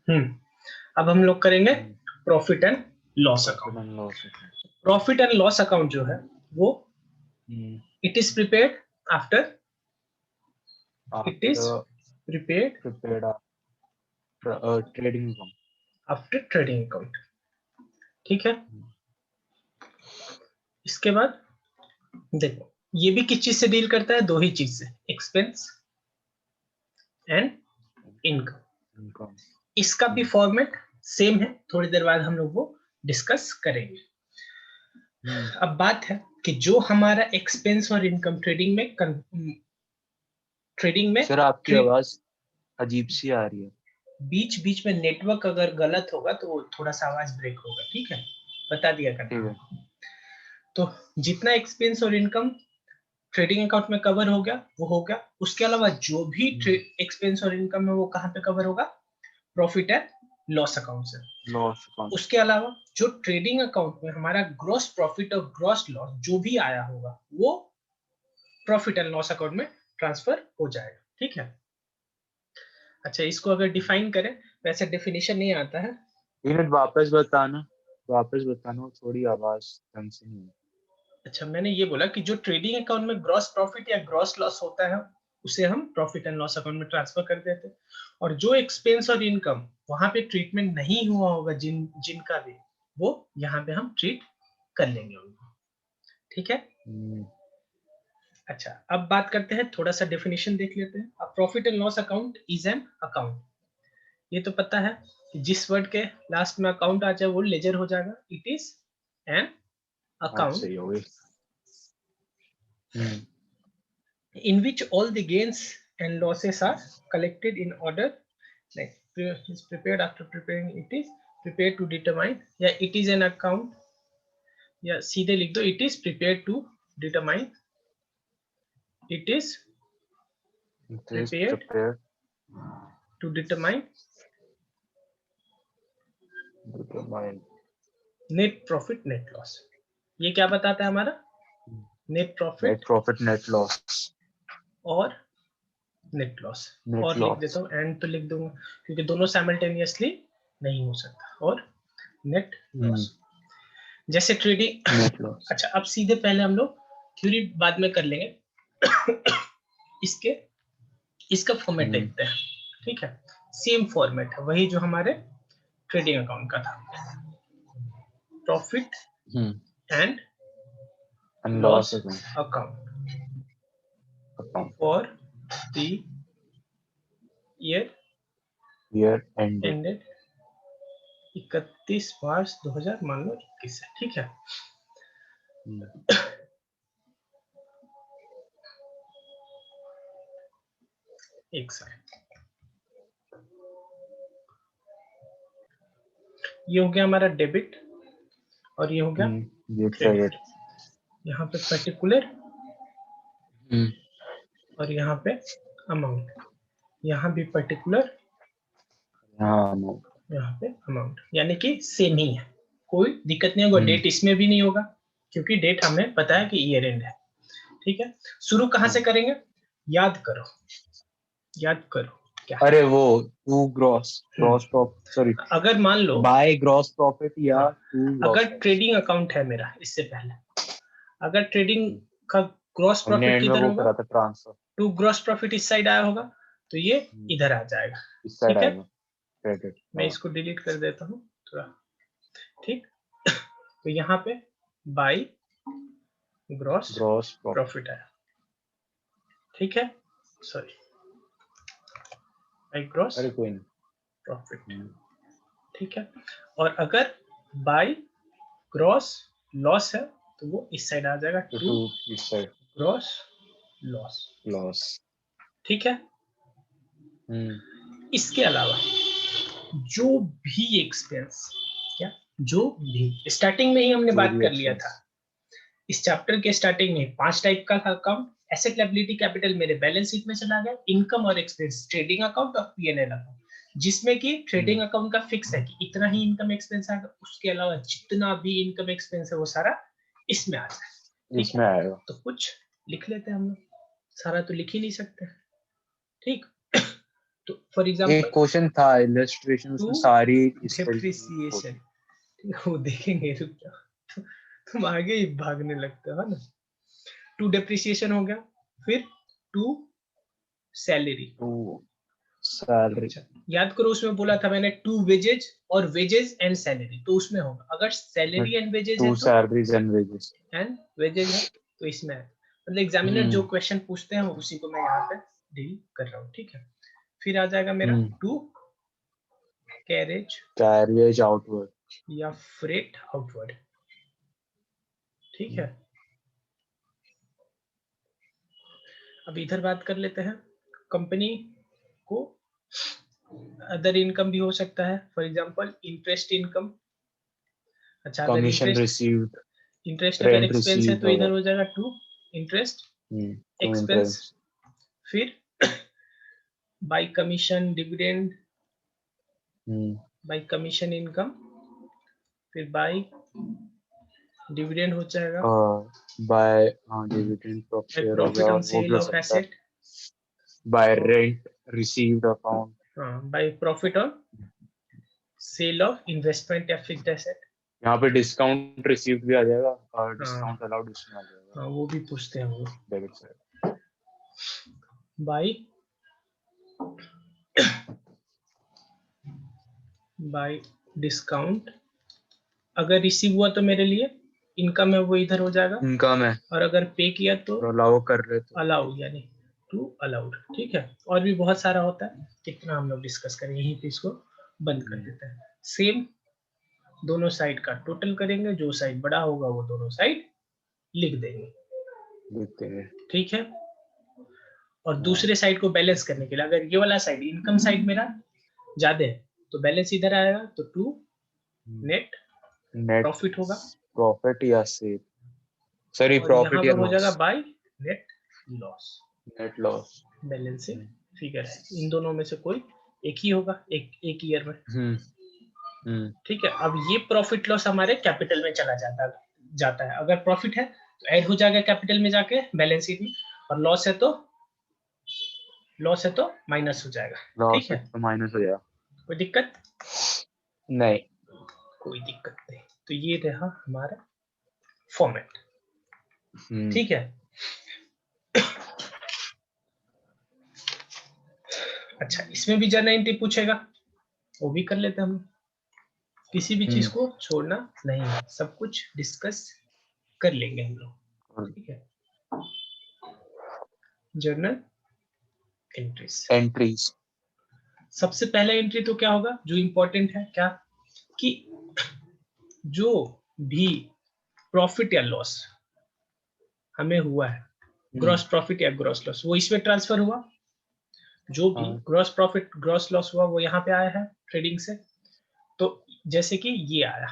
अब हम लोग करेंगे profit and loss profit account. And loss profit and loss account जो है वो it is prepared after trading account. After trading account, ठीक है। इसके बाद देखो ये भी किस चीज से डील करता है, दो ही चीज से, एक्सपेंस एंड इनकम। इसका भी फॉर्मेट सेम है, थोड़ी देर बाद हम लोग वो डिस्कस करेंगे। अब बात है कि जो हमारा एक्सपेंस और इनकम ट्रेडिंग में सर आपकी आवाज अजीब सी आ रही है, बीच बीच में नेटवर्क अगर गलत होगा तो थोड़ा सा आवाज ब्रेक होगा, ठीक है, बता दिया करना। तो जितना एक्सपेंस और इनकम ट्रेडिंग अकाउंट में कवर हो गया वो हो गया, उसके अलावा जो भी एक्सपेंस और इनकम है वो कहाँ पे कवर होगा, प्रॉफिट एंड लॉस अकाउंट से। Loss account. उसके अलावा जो ट्रेडिंग अकाउंट में हमारा ग्रॉस प्रॉफिट और ग्रॉस लॉस जो भी आया होगा वो प्रॉफिट एंड लॉस अकाउंट में ट्रांसफर हो जाएगा, ठीक है। अच्छा, इसको अगर डिफाइन करें, वैसे डेफिनेशन नहीं आता है, वापस बताना, थोड़ी आवाज ढंग से नहीं है। अच्छा, मैंने ये बोला कि जो ट्रेडिंग अकाउंट में ग्रॉस प्रॉफिट या ग्रॉस लॉस होता है उसे हम प्रॉफिट एंड लॉस अकाउंट में ट्रांसफर कर देते हैं, और जो एक्सपेंस और इनकम वहां पे ट्रीटमेंट नहीं हुआ होगा जिनका भी, वो यहाँ पे हम ट्रीट कर लेंगे उनको, ठीक है। अच्छा, अब बात करते हैं, थोड़ा सा डेफिनेशन देख लेते हैं। अब profit and loss account is an account, ये तो पता है कि जिस वर्ड के लास्ट में अकाउंट आ जाए वो लेजर हो जाएगा, it is an account in which all the gains and losses are collected in order, like is prepared after preparing, it is prepared to determine, या it is an account, या सीधे लिख दो it is prepared to determine, it is prepared to determine net profit net loss। ये क्या बताता है हमारा, नेट प्रॉफिट नेट लॉस और नेट लॉस, और लिख देता हूँ एंड तो लिख दूंगा क्योंकि दोनों साइमल्टेनियसली नहीं हो सकता, और नेट लॉस जैसे ट्रेडिंग। अच्छा, अब सीधे पहले हम लोग थ्योरी बाद में कर लेंगे इसका फॉर्मेट देखते हैं, ठीक है। सेम फॉर्मेट है वही जो हमारे ट्रेडिंग अकाउंट का था, profit and loss account for the year ended 31 मार्च 2000 मान लो 21 है, ठीक है। एक सेकंड, ये हो गया हमारा डेबिट और ये हो गया क्रेडिट। यहाँ पे पर्टिकुलर और यहाँ पे अमाउंट, यहाँ भी पर्टिकुलर, यहाँ पे अमाउंट, यानी कि सेम ही है, कोई दिक्कत नहीं होगा। डेट इसमें भी नहीं होगा क्योंकि डेट हमें पता है कि ईयर एंड है, ठीक है। शुरू कहाँ से करेंगे, याद करो क्या, अरे वो टू ग्रॉस प्रॉफिट, सॉरी, अगर मान लो बाय ग्रॉस प्रॉफिट या अगर ट्रेडिंग अकाउंट है मेरा, इससे पहले अगर ट्रेडिंग का ग्रॉस प्रॉफिट किधर होगा, ट्रांसफर टू ग्रॉस प्रॉफिट इस साइड आया होगा तो ये इधर आ जाएगा, ठीक है। मैं इसको डिलीट कर देता हूँ थोड़ा, ठीक। तो यहाँ पे बाय ग्रॉस प्रॉफिट आया, ठीक है, सॉरी बाय ग्रॉस प्रॉफिट, ठीक है। और अगर बाय ग्रॉस लॉस है तो वो इस साइड आ जाएगा, टू ग्रॉस लॉस, ठीक है। इसके अलावा जो भी एक्सपेंस, क्या जो भी स्टार्टिंग में ही हमने बात कर लिया था, इस चैप्टर के स्टार्टिंग में 5 टाइप का था अकाउंट, एसेट लायबिलिटी कैपिटल मेरे बैलेंस शीट में चला गया, इनकम और एक्सपेंस ट्रेडिंग अकाउंट और पीएनएल अकाउंट, जिसमें कि ट्रेडिंग अकाउंट का फिक्स है कि इतना ही इनकम एक्सपेंस आएगा, उसके अलावा जितना भी इनकम एक्सपेंस है वो सारा इसमें आ जाए, इसमें आएगा। तो कुछ लिख लेते हैं हम लोग, सारा तो लिख ही नहीं सकते, ठीक। तो फॉर एक एग्जांपल क्वेश्चन था इलस्ट्रेशन, उसमें टू सारी इस तरीके की डेप्रिसिएशन, वो देखेंगे, रुक जाओ, तुम आगे ही भागने लगते हो, है ना। टू डेप्रिसिएशन हो गया, फिर टू सैलरी। टू सैलरी, अच्छा, याद करो उसमें बोला था मैंने टू वेजेज और वेजेस एंड सैलरी, तो उसमें होगा, अगर सैलरी एंड वेजेज है टू तो salaries and wages. And wages है तो इसमें है, मतलब एग्जामिनर जो हम्म क्वेश्चन पूछते हैं उसी को मैं यहाँ पे डील कर रहा हूँ, ठीक है। फिर आ जाएगा मेरा टू कैरेज कैरियज आउटवर्ड। या फ्रेट आउटवर्ड, ठीक है। अब इधर बात कर लेते हैं, कंपनी को अदर इनकम भी हो सकता है, फॉर एग्जांपल इंटरेस्ट इनकम। अच्छा, अगर कमीशन रिसीव्ड, इंटरेस्ट अगर रेंट एक्सपेंस है रिसीव्ड तो इधर वगैरह। हो जाएगा to interest to expense. Interest. फिर by commission dividend, by commission income, फिर बाय डिविडेंड हो जाएगा, बाय डिविडेंड प्रॉफिट शेयर हो प्रॉफिट गया, ऑन वो भी सेल हो ऑफ सकता है। Asset, by rent received account. हाँ, by profit on sale of investment या फिक्स्ड एसेट। यहाँ पे डिस्काउंट रिसीव्ड भी आ जाएगा और हाँ डिस्काउंट अलाउड इसमें आ जाएगा हाँ, वो भी पूछते हैं वो। Debit side. By by discount, अगर रिसीव हुआ तो मेरे लिए इनकम है, वो इधर हो जाएगा, इनकम है और अगर पे किया तो और अलाउ कर रहे तो अलाउ, यानी टू अलाउड, ठीक है। और भी बहुत सारा होता है, कितना हम लोग डिस्कस करें, यहीं पे इसको बंद कर देते हैं। सेम दोनों साइड का टोटल करेंगे, जो साइड बड़ा होगा वो दोनों साइड लिख देंगे, देखते हैं। ठीक है। और दूसरे साइड को बैलेंस करने के लिए, अगर ये वाला साइड इनकम साइड मेरा ज्यादा है तो बैलेंस इधर आएगा, तो टू नेट नेट प्रॉफिट होगा, प्रॉफिट या सेल, सॉरी और यहाँ प्रॉफिट या पर हो जाएगा loss, by net loss. Net loss. Balancing figure है, इन दोनों में से कोई एक ही होगा, एक ईयर में, ठीक है। अब ये प्रॉफिट लॉस हमारे कैपिटल में चला जाता है, अगर प्रॉफिट है तो ऐड हो जाएगा कैपिटल में जाके बैलेंस शीट में, और लॉस है तो माइनस हो जाएगा, लॉस ठीक है है। तो माइनस हो जाएगा। कोई दिक्कत? नहीं। कोई दिक्कत नहीं, तो ये रहा हमारा फॉर्मेट, ठीक है। अच्छा, इसमें भी जर्नल एंट्री पूछेगा, वो भी कर लेते हैं हम, किसी भी चीज को छोड़ना नहीं है, सब कुछ डिस्कस कर लेंगे हम लोग, ठीक है। Journal entries. सबसे पहला एंट्री तो क्या होगा, जो इंपॉर्टेंट है, क्या कि जो भी प्रॉफिट या लॉस हमें हुआ है, ग्रॉस प्रॉफिट या ग्रॉस लॉस, वो इसमें ट्रांसफर हुआ। जो भी ग्रॉस प्रॉफिट ग्रॉस लॉस हुआ वो यहाँ पे आया है ट्रेडिंग से, तो जैसे कि ये आया,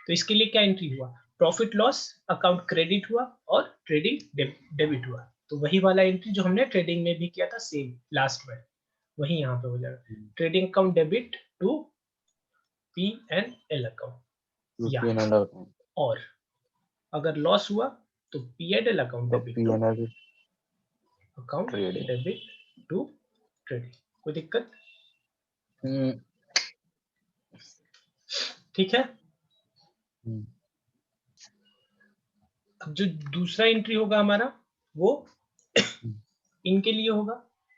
तो इसके लिए क्या एंट्री हुआ, प्रॉफिट लॉस अकाउंट क्रेडिट हुआ और ट्रेडिंग डेबिट हुआ, तो वही वाला एंट्री जो हमने ट्रेडिंग में भी किया था, सेम लास्ट में वही यहाँ पे हो जाएगा, trading account debit to P and L account, या और अगर लॉस हुआ तो P and L account debit to account debit to trading. कोई दिक्कत? ठीक है। अब जो दूसरा एंट्री होगा हमारा, वो इनके लिए होगा,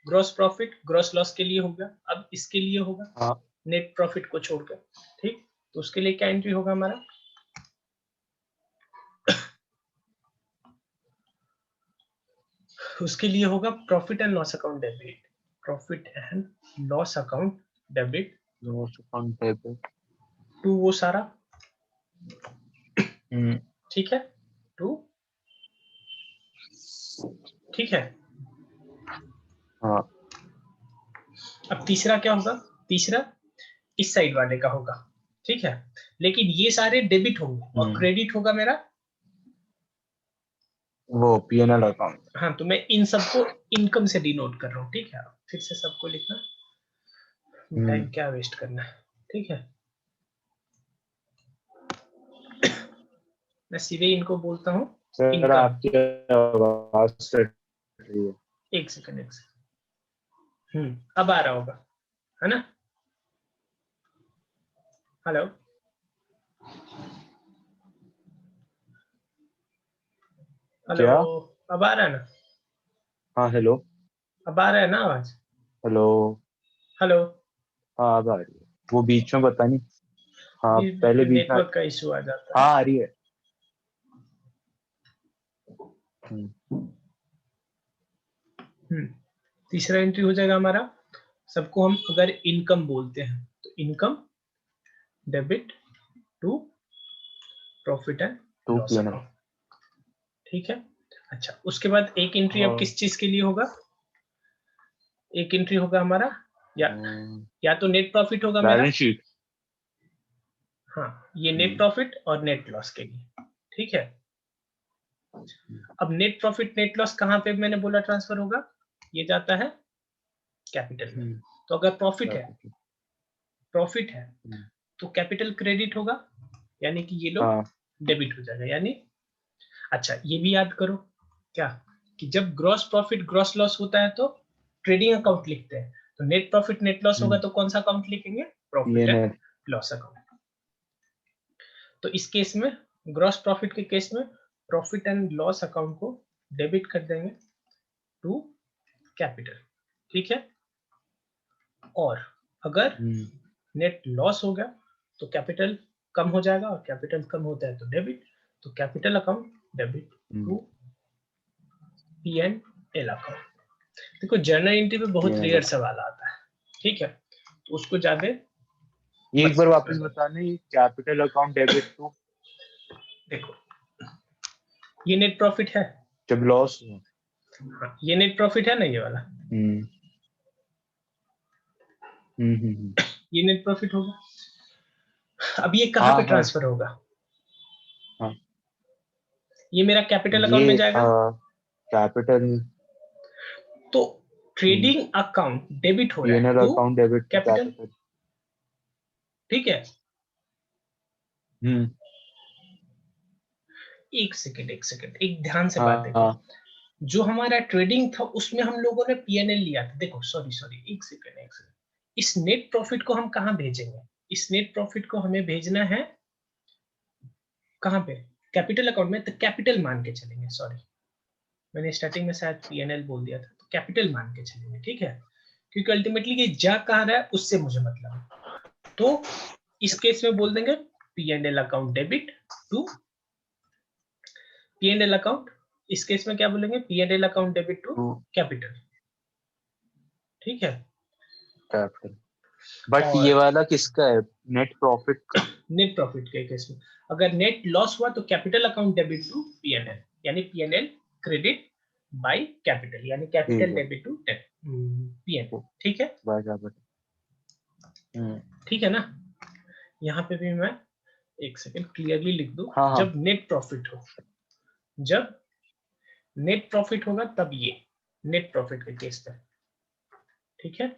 ग्रॉस प्रॉफिट ग्रॉस लॉस के लिए होगा, अब इसके लिए होगा नेट प्रॉफिट को छोड़कर, ठीक। तो उसके लिए क्या एंट्री होगा हमारा, उसके लिए होगा profit and loss account debit, profit and loss account debit to वो सारा, ठीक है, टू, ठीक है। अब तीसरा क्या होगा, तीसरा इस साइड वाले का होगा, ठीक है, लेकिन ये सारे डेबिट होंगे और क्रेडिट होगा मेरा वो पीएनएल अकाउंट। हाँ, तो मैं इन सबको इनकम से डिनोट कर रहा हूँ, ठीक है। फिर से सबको लिखना, टाइम क्या वेस्ट करना है, ठीक है। मैं सीधे इनको बोलता हूँ सर आपकी आवाज कट रही है। एक सेकंड अब आ रहा होगा, है ना? हेलो, हेलो, क्या? अब आ रहा है ना? हाँ हेलो। अब आ रहा है ना आवाज? हेलो। हेलो, हाँ अब आ रही है, वो बीच में पता नहीं। हाँ बीच बीच पहले में बीच में। नेटवर्क का इशू आ जाता है। हाँ आ रही है। हम्म, तीसरा एंट्री हो जाएगा हमारा, सबको हम अगर इनकम बोलते हैं तो income debit to profit and to loss P N L. Account. ठीक है। अच्छा, उसके बाद एक एंट्री अब हाँ। किस चीज के लिए होगा? एक एंट्री होगा हमारा या तो नेट प्रॉफिट होगा मेरा। Balance sheet. हाँ, ये नेट प्रॉफिट और नेट लॉस के लिए। ठीक है। अब नेट प्रॉफिट नेट लॉस कहाँ पे मैंने बोला ट्रांसफर होगा? ये जाता है कैपिटल में। तो अगर प्रॉफिट है तो कैपिटल क्रेडिट होगा, यानी कि ये लोग हाँ। डेबिट हो जाएगा। यानी अच्छा, ये भी याद करो क्या, कि जब ग्रॉस प्रॉफिट ग्रॉस लॉस होता है तो ट्रेडिंग अकाउंट लिखते हैं, तो नेट प्रॉफिट नेट लॉस होगा तो कौन सा अकाउंट लिखेंगे? Profit and PNL। Loss account. तो इस केस में, ग्रॉस प्रॉफिट के केस में, प्रॉफिट एंड लॉस अकाउंट को डेबिट कर देंगे टू कैपिटल। ठीक है। और अगर नेट लॉस हो गया तो कैपिटल कम हो जाएगा, और कैपिटल कम होता है तो डेबिट, तो capital account debit to P and L account. देखो जर्नल एंट्री में बहुत रेयर सवाल आता है, ठीक है, तो उसको ज्यादा ये मत एक बार सोच वापस लेना। बताना, ये कैपिटल अकाउंट डेबिट टू देखो ये नेट प्रॉफिट है, जब लॉस हो। हाँ, ये नेट प्रॉफिट है ना ये वाला, हम्म हम्म। ये नेट प्रॉफिट होगा। अब ये कहाँ हाँ पे हाँ ट्रांसफर होगा? हाँ। ये मेरा कैपिटल अकाउंट में ये जाएगा ना। कैपिटल तो ट्रेडिंग अकाउंट डेबिट हो रहा है PNL to account debit to capital. Capital. ठीक है। हम्म। एक सेकंड एक सेकंड, एक ध्यान से बात हाँ देखो। हाँ। जो हमारा ट्रेडिंग था उसमें हम लोगों ने पीएनएल लिया था। देखो सॉरी सॉरी, एक सेकंड एक सेकंड, इस नेट प्रॉफिट को हम कहाँ भेजेंगे? इस नेट प्रॉफिट को हमें भेजना है कहाँ पे? कैपिटल अकाउंट में। तो कैपिटल मान के चलेंगे, सॉरी मैंने स्टार्टिंग में शायद पीएनएल बोल दिया था, तो कैपिटल मान के चलेंगे। ठीक है, क्योंकि अल्टीमेटली ये जा कहाँ रहा है उससे मुझे मतलब है। तो इस केस में बोल देंगे PNL account debit to PNL account. इस केस में क्या बोलेंगे? PNL account debit to to capital. ठीक है। कैपिटल। बट ये और वाला किसका है, नेट प्रॉफिट का? नेट प्रॉफिट के केस में अगर नेट लॉस हुआ तो capital account debit to PNL, यानी पीएनएल क्रेडिट बाय कैपिटल, यानी कैपिटल ठीक है। Debit to PNL. ठीक है। बराबर। ठीक है ना? यहाँ पे भी मैं एक सेकंड क्लियरली लिख दूं, हाँ हाँ। जब नेट प्रॉफिट हो, जब नेट प्रॉफिट होगा तब ये नेट प्रॉफिट के केस पे। ठीक है।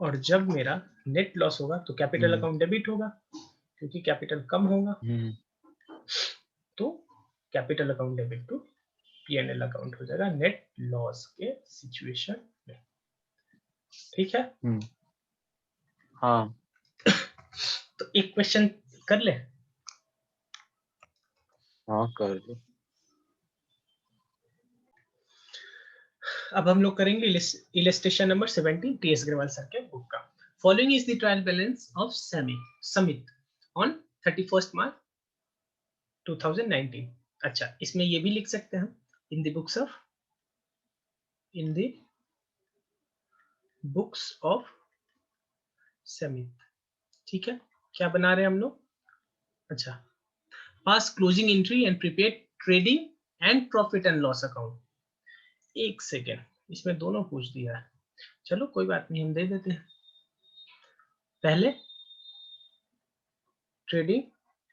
और जब मेरा नेट लॉस होगा तो कैपिटल हम्म अकाउंट डेबिट होगा, क्योंकि कैपिटल कम होगा, हम्म तो capital account debit to PNL account हो जाएगा नेट लॉस के सिचुएशन में। ठीक है। हाँ तो एक क्वेश्चन कर ले। हाँ कर लो। अब हम लोग करेंगे illustration number 17 TS Agrawal sir के बुक का। Following is the trial balance of Samit on 31 March 2019। अच्छा, इसमें ये भी लिख सकते हैं, in the books of Samit. ठीक है, क्या बना रहे हैं हम लोग? अच्छा, pass closing entry and prepare trading and profit and loss account. एक सेकेंड, इसमें दोनों पूछ दिया है, चलो कोई बात नहीं, हम दे देते हैं। पहले ट्रेडिंग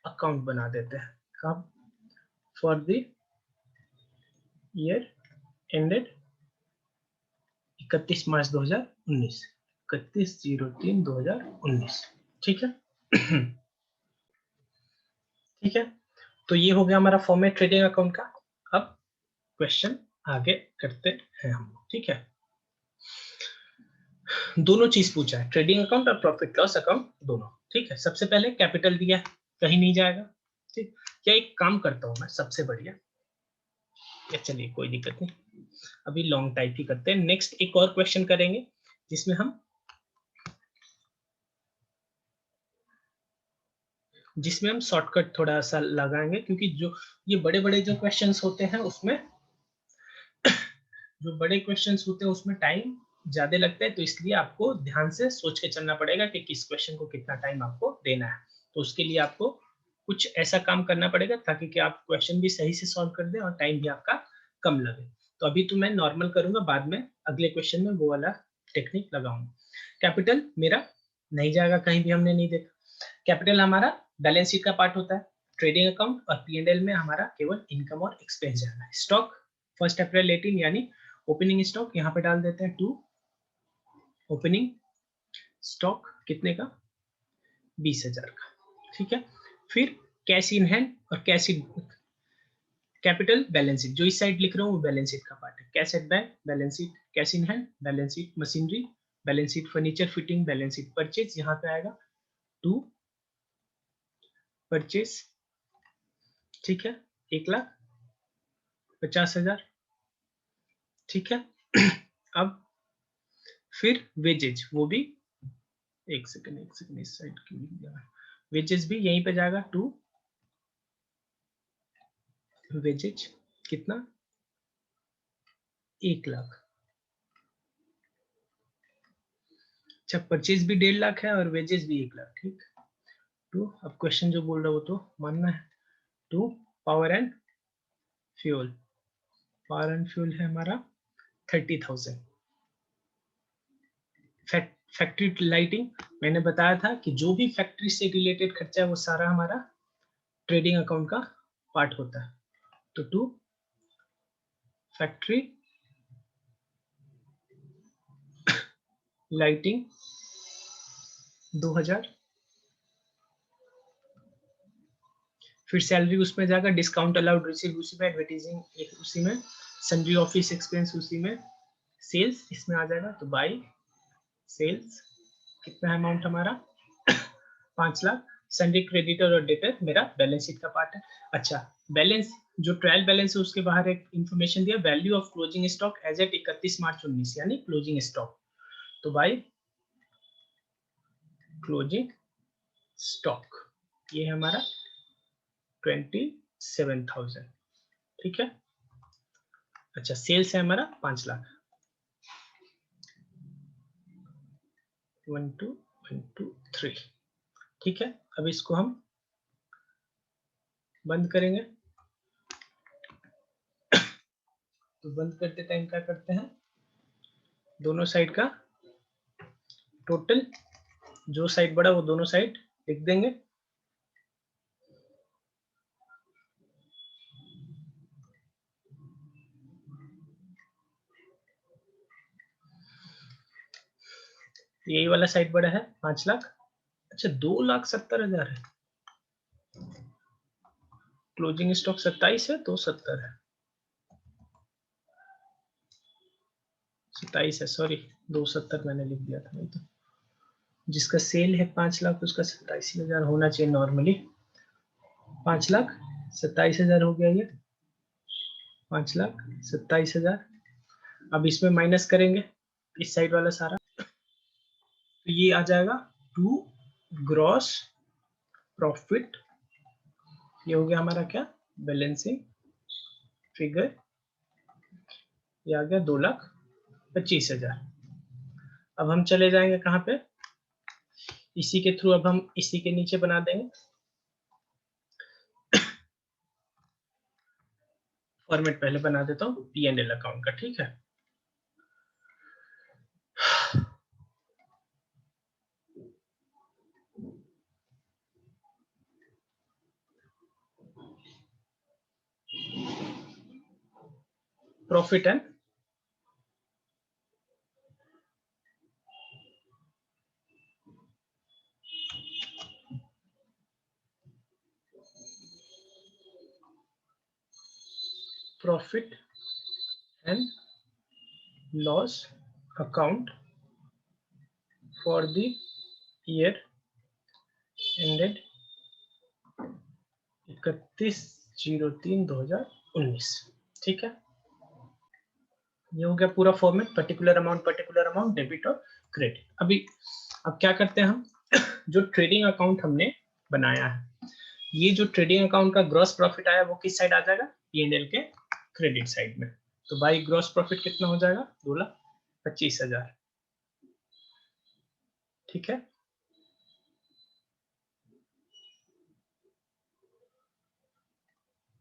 अकाउंट बना देते हैं, कब? For the year ended 31 March 2019, 31/03/2019। ठीक है। ठीक है, तो ये हो गया हमारा फॉर्मेट ट्रेडिंग अकाउंट का। अब क्वेश्चन आगे करते हैं हम लोग। ठीक है, दोनों चीज पूछा है, ट्रेडिंग अकाउंट और प्रॉफिट लॉस अकाउंट दोनों। ठीक है, सबसे पहले कैपिटल दिया है, कहीं नहीं जाएगा। ठीक, क्या एक काम करता हूं मैं, सबसे बढ़िया, चलिए कोई दिक्कत नहीं, अभी लॉन्ग टाइप ही करते हैं। नेक्स्ट एक और क्वेश्चन करेंगे जिसमें हम शॉर्टकट थोड़ा सा लगाएंगे, क्योंकि जो ये बड़े बड़े जो क्वेश्चंस होते हैं उसमें उसमें टाइम ज्यादा लगता है, तो इसलिए आपको ध्यान से सोच के चलना पड़ेगा कि किस क्वेश्चन को कितना टाइम आपको देना है। तो उसके लिए आपको कुछ ऐसा काम करना पड़ेगा ताकि कि आप क्वेश्चन भी सही से सॉल्व कर दें और टाइम भी आपका कम लगे। तो अभी तो मैं नॉर्मल करूंगा, बाद में अगले क्वेश्चन में वो वाला टेक्निक लगाऊंगा। कैपिटल मेरा नहीं जाएगा, कहीं भी हमने नहीं देखा। कैपिटल हमारा बैलेंस शीट का पार्ट होता है, ट्रेडिंग अकाउंट और P&L में हमारा केवल इनकम और एक्सपेंस जाना है। स्टॉक 1 अप्रैल 18 यानी ओपनिंग स्टॉक यहाँ पे डाल देते हैं 2, ओपनिंग स्टॉक कितने का, 20,000 का। ठीक है, फिर कैश इन हैंड और cash in capital balance sheet, जो इस साइड लिख रहा हूँ वो बैलेंस शीट का पार्ट है। Cash at bank balance sheet, cash in hand balance sheet, machinery balance sheet, furniture fitting balance sheet, purchase यहाँ पे आएगा 2 परचेज। ठीक है, 1,50,000। ठीक है अब फिर वेजेज, वो भी एक सेकंड इस साइड की वेजेस भी यहीं पे जाएगा 2 वेजेज कितना, 1,00,000। अच्छा, परचेज भी 1.5 लाख है और वेजेस भी 1,00,000। ठीक, टू, अब क्वेश्चन जो बोल रहा है वो तो मानना है। 2 power and fuel, power and fuel है हमारा 30,000। फैक्ट्री लाइटिंग, मैंने बताया था कि जो भी फैक्ट्री से रिलेटेड खर्चा है वो सारा हमारा ट्रेडिंग अकाउंट का पार्ट होता है। तो 2 फैक्ट्री लाइटिंग 2,000। फिर सैलरी उसमें जाएगा, डिस्काउंट अलाउड रिसीव उसी में, एडवर्टाइजिंग एक उसी में, सन्ड्री ऑफिस एक्सपेंस उसी में, सेल्स इसमें आ जाएगा। तो बाई सेल्स कितना है अमाउंट हमारा 5,00,000। सन्ड्री क्रेडिटर और डेटर मेरा बैलेंस शीट का पार्ट है। अच्छा, बैलेंस जो ट्रायल बैलेंस है उसके बाहर एक इंफॉर्मेशन दिया, value of closing stock as at 31 March 19 यानी क्लोजिंग स्टॉक। तो बाई क्लोजिंग स्टॉक ये हमारा 27,000। ठीक है, अच्छा सेल्स है हमारा 5,00,000। 1 2 1 2 3। ठीक है, अब इसको हम बंद करेंगे। तो बंद करते टाइम क्या करते हैं, दोनों साइड का टोटल, जो साइड बड़ा वो दोनों साइड लिख देंगे। यही वाला साइड बड़ा है 5,00,000। अच्छा 2,70,000 है, क्लोजिंग स्टॉक 27 है तो 70 है, 27 है, सॉरी 270 मैंने लिख दिया था। नहीं तो जिसका सेल है 5,00,000 उसका 27,000 होना चाहिए नॉर्मली। 5,27,000 हो गया ये, 5,27,000। अब इसमें माइनस करेंगे इस साइड वाला सारा, तो ये आ जाएगा 2 ग्रॉस प्रॉफिट। ये हो गया हमारा क्या, बैलेंसिंग फिगर, ये आ गया 2,25,000। अब हम चले जाएंगे कहाँ पे, इसी के थ्रू अब हम इसी के नीचे बना देंगे फॉर्मेट, पहले बना देता हूँ P&L अकाउंट का। ठीक है, profit and loss account for the year ended 31/03/2019। ठीक है, ये हो गया पूरा फॉर्मेट, पर्टिकुलर अमाउंट, डेबिट और क्रेडिट। अब क्या करते हैं हम जो ट्रेडिंग अकाउंट हमने बनाया है, ये जो ट्रेडिंग अकाउंट का ग्रॉस प्रॉफिट आया वो किस साइड आ जाएगा, P&L के क्रेडिट साइड में। तो बाई ग्रॉस प्रॉफिट कितना हो जाएगा, 2,25,000। ठीक है,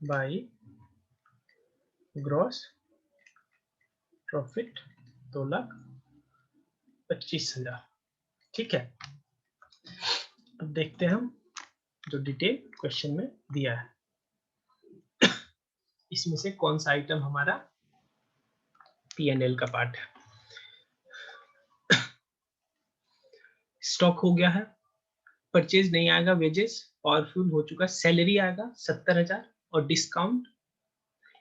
बाई ग्रॉस प्रॉफिट 2,25,000। ठीक है, अब देखते हैं हम जो डिटेल क्वेश्चन में दिया है, इसमें से कौन सा आइटम हमारा P&L का पार्ट है। स्टॉक हो गया है, परचेज नहीं आएगा, वेजेस पावरफुल हो चुका, सैलरी आएगा 70,000 और डिस्काउंट,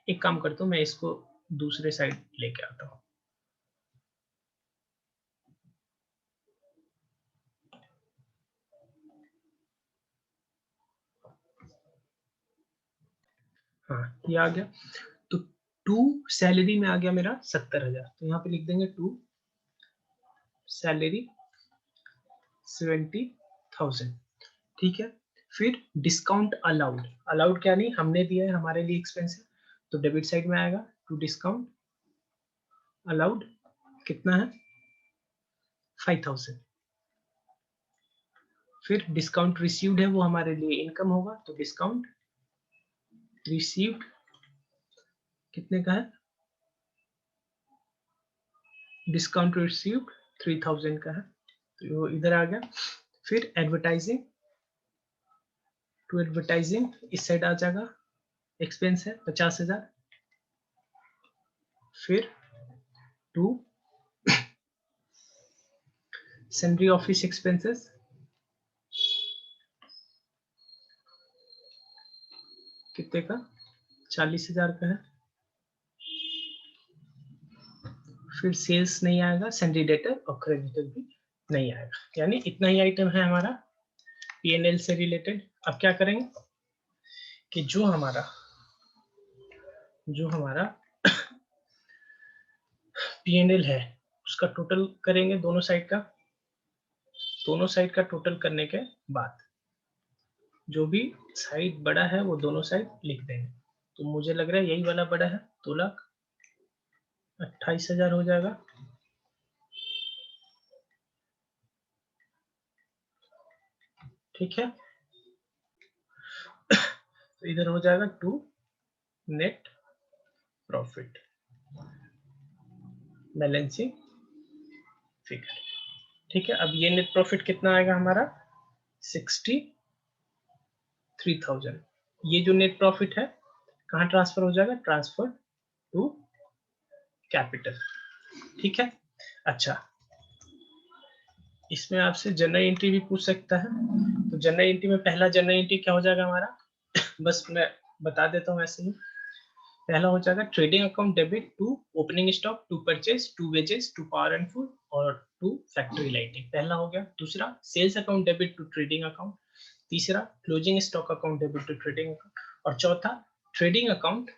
एक काम करता हूँ मैं इसको दूसरे साइड लेके आता हूँ। हाँ, ये आ गया। तो टू सैलरी में आ गया मेरा 70,000, तो यहाँ पे लिख देंगे टू सैलरी 70,000। ठीक है, फिर डिस्काउंट अलाउड क्या नहीं, हमने दिया है, हमारे लिए एक्सपेंस है, तो डेबिट साइड में आएगा। टू डिस्काउंट अलाउड कितना है, 5,000। फिर डिस्काउंट रिसीव्ड है, वो हमारे लिए इनकम होगा, तो डिस्काउंट रिसीव्ड कितने का है, डिस्काउंट रिसीव्ड 3,000 का है, तो वो इधर आ गया। फिर एडवर्टाइजिंग, टू एडवर्टाइजिंग इस साइड आ जाएगा, एक्सपेंस है 50,000। फिर टू सैलरी ऑफिस एक्सपेंसेस कितने का, 40,000 का है। फिर सेल्स नहीं आएगा, सैलरी डेटर और क्रेडिटर भी नहीं आएगा, यानी इतना ही आइटम है हमारा P&L से रिलेटेड। अब क्या करेंगे कि जो हमारा P&L है उसका टोटल करेंगे, दोनों साइड का टोटल करने के बाद जो भी साइड बड़ा है वो दोनों साइड लिख देंगे। तो मुझे लग रहा है यही वाला बड़ा है, 2,28,000 हो जाएगा। ठीक है, तो इधर हो जाएगा to net profit balancing figure. ठीक है, अब ये नेट प्रॉफिट कितना आएगा हमारा, 63,000। ये जो नेट प्रॉफिट है कहाँ ट्रांसफर हो जाएगा, ट्रांसफर टू कैपिटल। ठीक है, अच्छा इसमें आपसे जनरल एंट्री भी पूछ सकता है, तो जनरल एंट्री में पहला जनरल एंट्री क्या हो जाएगा हमारा, बस मैं बता देता हूँ ऐसे ही। पहला हो जाएगा trading account debit to opening stock, to purchase, to wages, to power and food और टू फैक्ट्री लाइटिंग, पहला हो गया। दूसरा sales account debit to trading account, तीसरा closing stock account debit to trading account, और चौथा trading account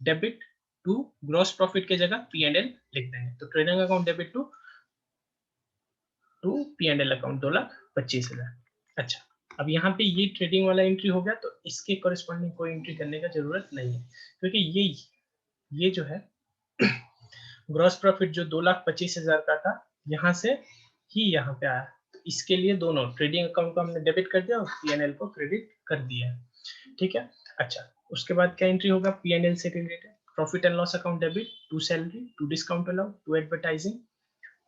debit to gross profit के जगह P&L लिख देंगे, तो trading account debit to P&L account 2,25,000। अच्छा, अब यहाँ पे ये ट्रेडिंग वाला एंट्री हो गया, तो इसके कॉरेस्पॉन्डिंग कोई एंट्री करने का जरूरत नहीं है, क्योंकि ये जो है ग्रॉस प्रॉफिट जो 2,25,000 का था, यहाँ से ही यहाँ पे आया, तो इसके लिए दोनों ट्रेडिंग अकाउंट को हमने डेबिट कर दिया और P&L को क्रेडिट कर दिया है। ठीक है, अच्छा उसके बाद क्या एंट्री होगा P&L से related, profit and loss account debit to salary, to discount allowed, to advertising,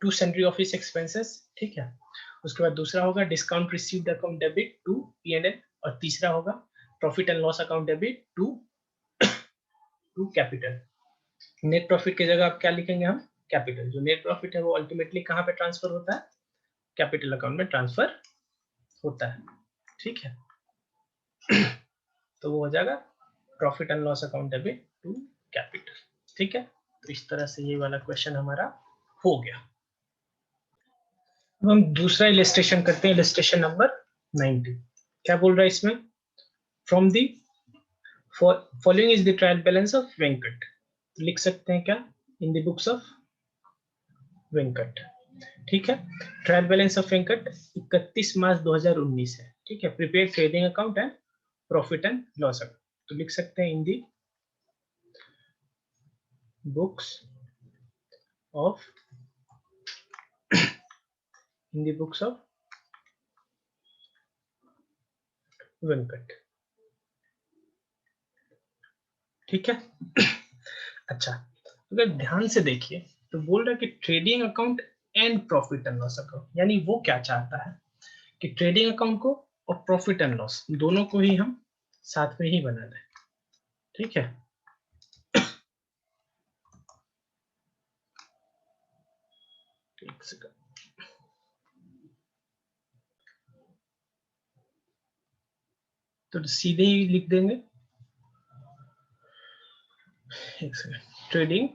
to salary office expenses. ठीक है, उसके बाद दूसरा होगा discount received account debit to P&L, और तीसरा होगा profit and loss account debit to capital. Net profit की जगह आप क्या लिखेंगे, हम कैपिटल। जो नेट प्रॉफिट है वो अल्टीमेटली कहाँ पे ट्रांसफर होता है, कैपिटल अकाउंट में ट्रांसफर होता है। ठीक है, तो वो हो जाएगा profit and loss account debit to capital. ठीक है, तो इस तरह से ये वाला क्वेश्चन हमारा हो गया। अब हम दूसरा इलस्ट्रेशन करते हैं, इलस्ट्रेशन नंबर 90। क्या बोल रहा है इसमें? From the following is the trial balance of Venkat. लिख सकते हैं क्या? In the books of Venkat. ठीक है, trial balance of Venkat 31 March 2019 है। ठीक है, prepare trading account and profit and loss account. तो लिख सकते हैं in the books of in the books of Venkat. ठीक है। अच्छा, अगर ध्यान से देखिए तो बोल रहा है कि trading account and profit and loss account, यानी वो क्या चाहता है कि ट्रेडिंग अकाउंट को और प्रॉफिट एंड लॉस दोनों को ही हम साथ में ही बना दें। ठीक है, एक सेकंड। तो सीधे ही लिख देंगे, एक second, trading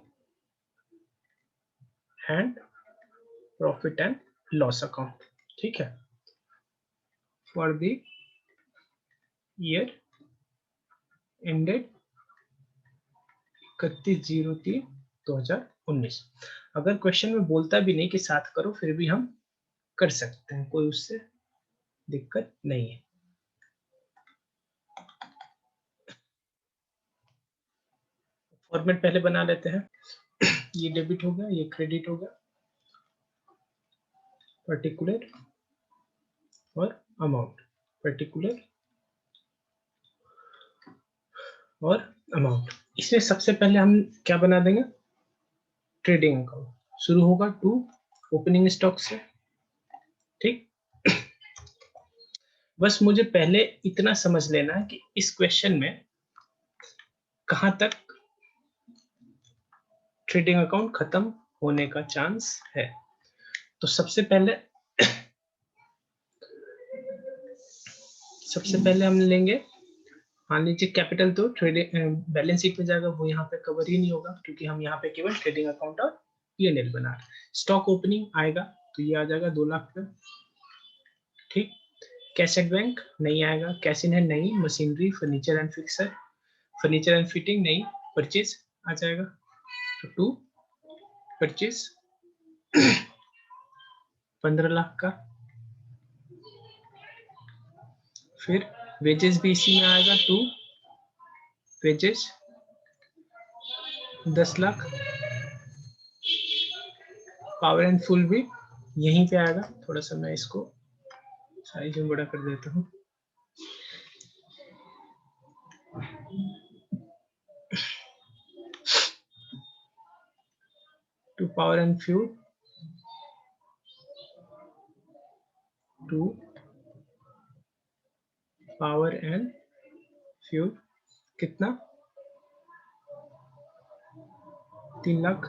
and profit and loss account. ठीक है, फॉर द ईयर एंडेड 31/03/2019। अगर क्वेश्चन में बोलता भी नहीं कि साथ करो, फिर भी हम कर सकते हैं, कोई उससे दिक्कत नहीं है। फॉर्मेट पहले बना लेते हैं। ये डेबिट हो गया, ये क्रेडिट हो गया, पर्टिकुलर और अमाउंट, पर्टिकुलर और अमाउंट। इसमें सबसे पहले हम क्या बना देंगे? Trading account. शुरू होगा टू ओपनिंग स्टॉक से। ठीक, बस मुझे पहले इतना समझ लेना है कि इस क्वेश्चन में कहां तक ट्रेडिंग अकाउंट खत्म होने का चांस है। तो सबसे पहले हम लेंगे, मान लीजिए कैपिटल तो ट्रेडिंग बैलेंस शीट में जाएगा, वो यहाँ पे कवर ही नहीं होगा क्योंकि हम यहाँ पे केवल ट्रेडिंग अकाउंट और P&L बना रहे हैं। स्टॉक ओपनिंग आएगा तो ये आ जाएगा 2 लाख पे। ठीक, कैश एट बैंक नहीं आएगा, कैश इन हैंड नहीं, machinery, furniture and fixer, furniture and fitting नहीं, परचेज आ जाएगा। तो 2 परचेज 15 लाख का। फिर वेजेस भी इसी में आएगा, 2 wages 10 lakh. Power and full भी यहीं पे आएगा। थोड़ा सा मैं इसको साइज में बड़ा कर देता हूँ। To power and fuel, to power and fuel कितना? 3 लाख।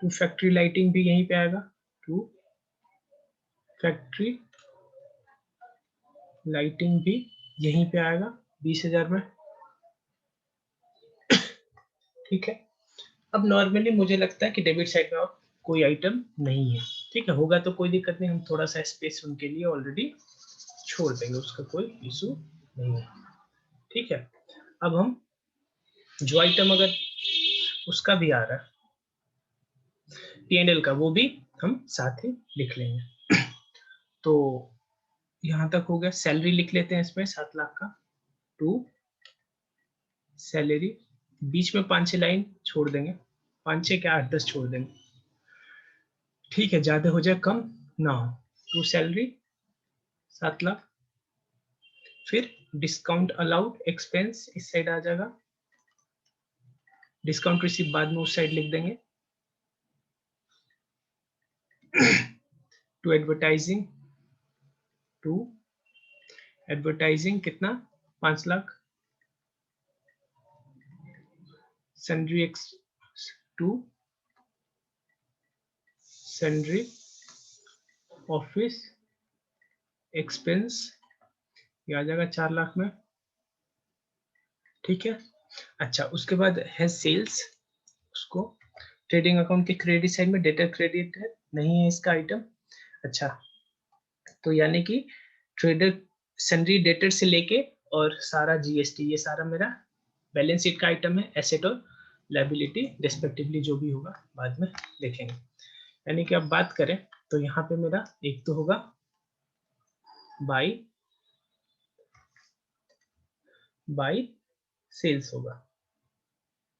टू फैक्ट्री लाइटिंग भी यहीं पे आएगा, टू फैक्ट्री लाइटिंग भी यहीं पे आएगा 20,000 में। ठीक है, अब नॉर्मली मुझे लगता है कि डेबिट साइड में अब कोई आइटम नहीं है। ठीक है, होगा तो कोई दिक्कत नहीं, हम थोड़ा सा स्पेस उनके लिए ऑलरेडी छोड़ देंगे, उसका कोई इशू नहीं है। ठीक है, अब हम जो आइटम अगर उसका भी आ रहा है P&L का, वो भी हम साथ ही लिख लेंगे। तो यहां तक हो गया। सैलरी लिख लेते हैं इसमें 7 लाख का, टू सैलरी, बीच में 5-6 लाइन छोड़ देंगे, 5-6 क्या 8-10 छोड़ देंगे। ठीक है, ज्यादा हो जाए कम ना हो। To salary 7 lakh. फिर डिस्काउंट अलाउड एक्सपेंस इस साइड आ जाएगा, डिस्काउंट रिसीव बाद में उस साइड लिख देंगे। टू एडवर्टाइजिंग, टू एडवर्टाइजिंग कितना? 5 lakh. Sundry ex, to sundry office expense, ये आ जाएगा 4 लाख में। ठीक है, अच्छा उसके बाद है सेल्स, उसको ट्रेडिंग अकाउंट के क्रेडिट साइड में डेटर क्रेडिट है, नहीं है इसका आइटम। अच्छा, तो यानी कि ट्रेडर सन्ड्री डेटर से लेके और सारा जीएसटी, ये सारा मेरा बैलेंस शीट का आइटम है, एसेट और लायबिलिटी रेस्पेक्टिवली जो भी होगा बाद में देखेंगे। यानी कि अब बात करें तो यहाँ पे मेरा एक तो होगा बाई सेल्स होगा,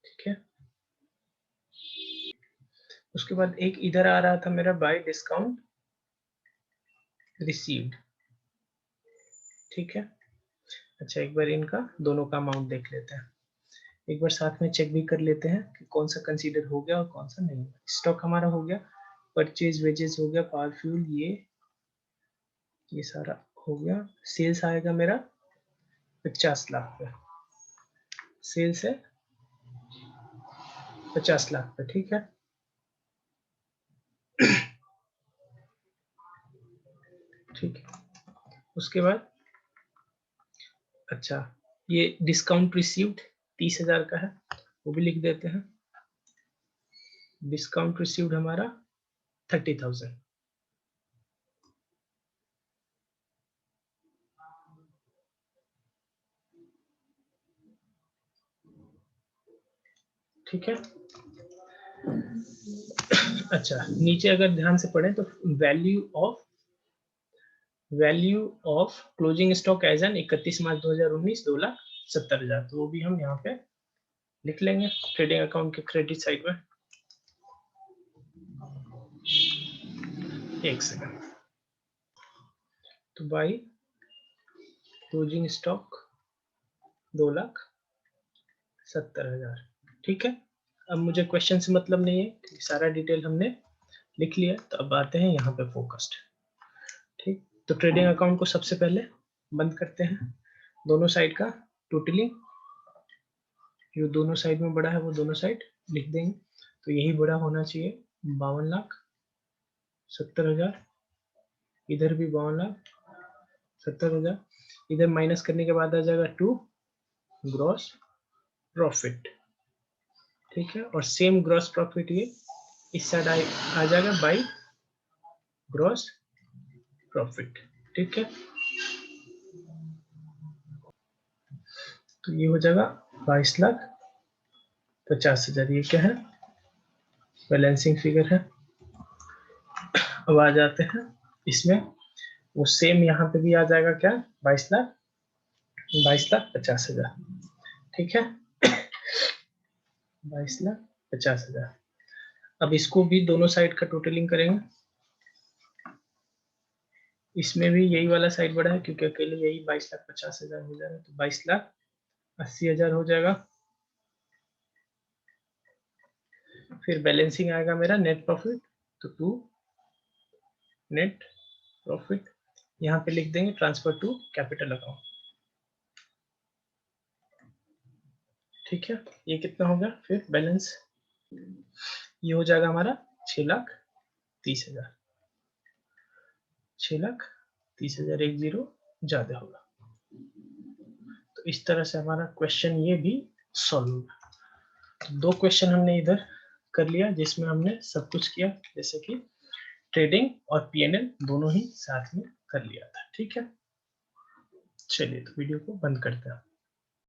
ठीक है। उसके बाद एक इधर आ रहा था मेरा बाई डिस्काउंट रिसीव्ड, ठीक है। अच्छा, एक बार इनका दोनों का अमाउंट देख लेते हैं, एक बार साथ में चेक भी कर लेते हैं कि कौन सा कंसीडर हो गया और कौन सा नहीं। स्टॉक हमारा हो गया, परचेज वेजेस हो गया, पावर फ्यूल ये सारा हो गया। सेल्स आएगा मेरा 50 लाख पे, सेल्स है 50 लाख पे, ठीक है। ठीक है, उसके बाद अच्छा, ये डिस्काउंट रिसीव्ड 30,000 का है, वो भी लिख देते हैं। डिस्काउंट रिसीव्ड हमारा 30,000, ठीक है। अच्छा, नीचे अगर ध्यान से पढ़ें तो value of closing stock as on 31 March 2019 2,70,000, तो वो भी हम यहाँ पे लिख लेंगे ट्रेडिंग अकाउंट के क्रेडिट साइड में। एक सेकंड, तो बाई क्लोजिंग स्टॉक 2,70,000, ठीक है। अब मुझे क्वेश्चन से मतलब नहीं है, सारा डिटेल हमने लिख लिया, तो अब आते हैं यहाँ पे फोकस्ड, ठीक। तो ट्रेडिंग अकाउंट को सबसे पहले बंद करते हैं, दोनों साइड का टोटलिंग, जो दोनों साइड में बड़ा है वो दोनों साइड लिख देंगे। तो यही बड़ा होना चाहिए 52,70,000, इधर भी 52,70,000, इधर माइनस करने के बाद आ जाएगा 2 ग्रॉस प्रॉफिट, ठीक है। और सेम ग्रॉस प्रॉफिट ये इस साइड आ जाएगा बाई ग्रॉस प्रॉफिट, ठीक है। तो ये हो जाएगा 22,50,000, ये क्या है, बैलेंसिंग फिगर है। अब आ जाते हैं इसमें, वो सेम यहाँ पे भी आ जाएगा क्या, 22,50,000, ठीक है। 22,50,000। अब इसको भी दोनों साइड का टोटलिंग करेंगे, इसमें भी यही वाला साइड बड़ा है क्योंकि अकेले यही 22,50,000 हो जाएगा, तो 22,80,000 हो जाएगा। फिर बैलेंसिंग आएगा मेरा नेट प्रॉफिट, तो 2 नेट प्रॉफिट, यहाँ पे लिख देंगे ट्रांसफर टू कैपिटल अकाउंट, ठीक है। ये कितना हो गया, फिर बैलेंस ये हो जाएगा हमारा 6,30,000, 6,30,000, 1 0 ज्यादा होगा। तो इस तरह से हमारा क्वेश्चन ये भी सॉल्व होगा। तो 2 क्वेश्चन हमने इधर कर लिया जिसमें हमने सब कुछ किया, जैसे कि ट्रेडिंग और पीएनएल दोनों ही साथ में कर लिया था, ठीक है। चलिए, तो वीडियो को बंद करते हैं।